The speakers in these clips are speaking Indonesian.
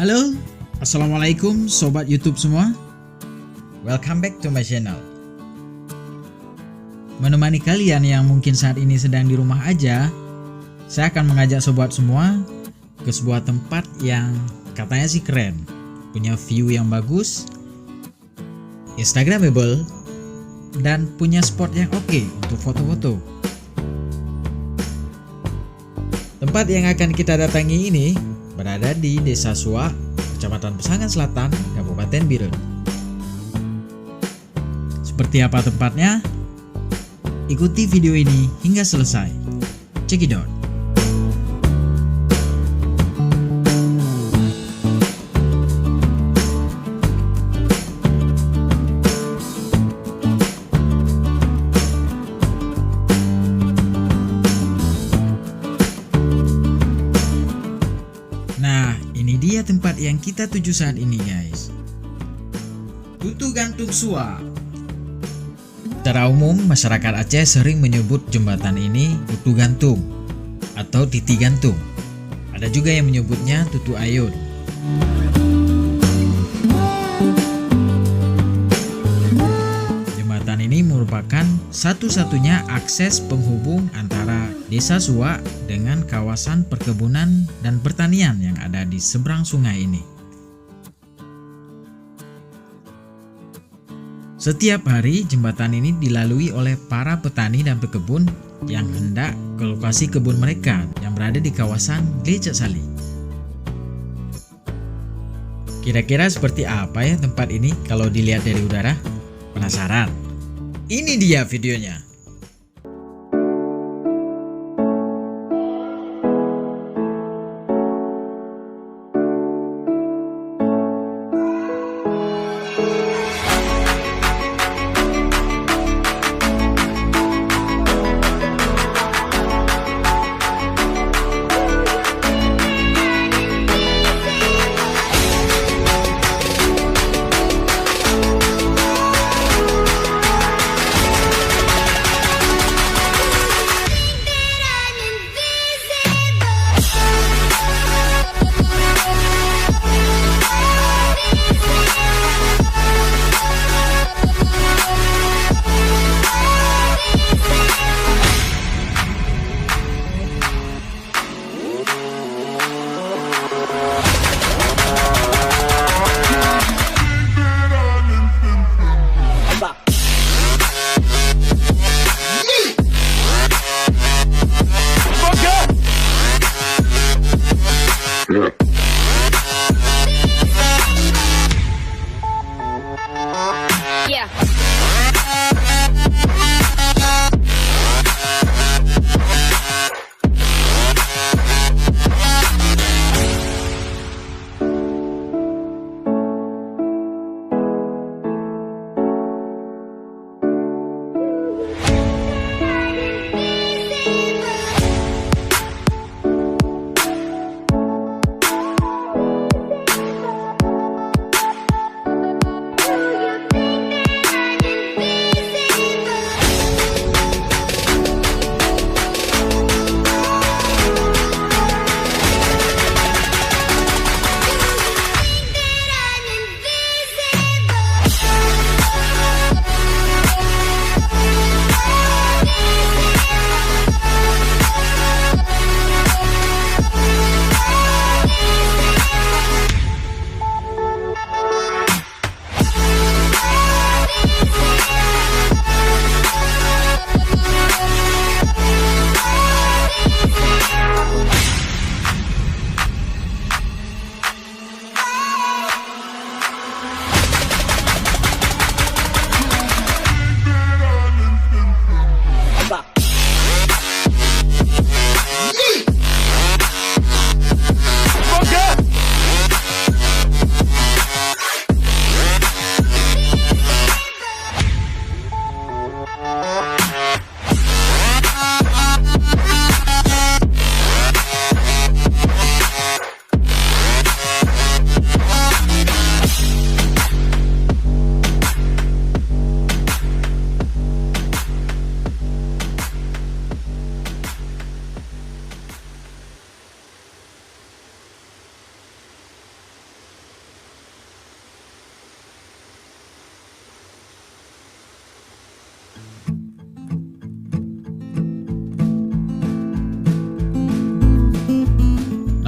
Halo, Assalamualaikum Sobat YouTube semua. Welcome back to my channel. Menemani kalian yang mungkin saat ini sedang di rumah aja, saya akan mengajak sobat semua ke sebuah tempat yang katanya sih keren, punya view yang bagus, instagramable, dan punya spot yang oke untuk foto-foto. Tempat yang akan kita datangi ini berada di Desa Suak, Kecamatan Pesangan Selatan, Kabupaten Biren. Seperti apa tempatnya? Ikuti video ini hingga selesai. Check it out. Nah, ini dia tempat yang kita tuju saat ini, guys. Tutu Gantung Suak. Secara umum, masyarakat Aceh sering menyebut jembatan ini Tutu Gantung atau Titi Gantung. Ada juga yang menyebutnya Tutu Ayun. Jembatan ini merupakan satu-satunya akses penghubung antara Desa Suak dengan kawasan perkebunan dan pertanian yang ada di seberang sungai ini. Setiap hari jembatan ini dilalui oleh para petani dan pekebun yang hendak ke lokasi kebun mereka yang berada di kawasan Glecek Sali. Kira-kira seperti apa ya tempat ini kalau dilihat dari udara? Penasaran? Ini dia videonya.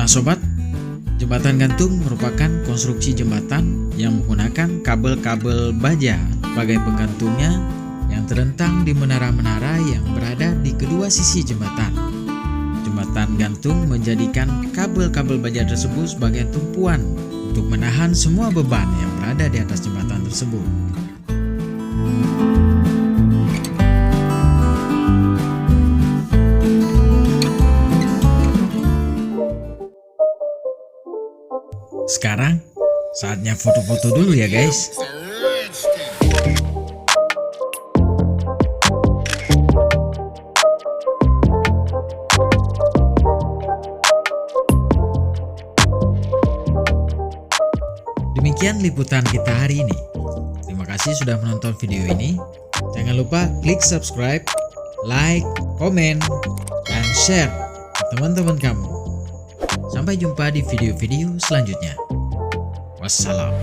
Nah sobat, jembatan gantung merupakan konstruksi jembatan yang menggunakan kabel-kabel baja sebagai penggantungnya yang terentang di menara-menara yang berada di kedua sisi jembatan. Jembatan gantung menjadikan kabel-kabel baja tersebut sebagai tumpuan untuk menahan semua beban yang berada di atas jembatan tersebut. Sekarang saatnya foto-foto dulu ya guys. Demikian liputan kita hari ini. Terima kasih sudah menonton video ini. Jangan lupa klik subscribe, like, komen, dan share ke teman-teman kamu. Sampai jumpa di video-video selanjutnya. Wassalam.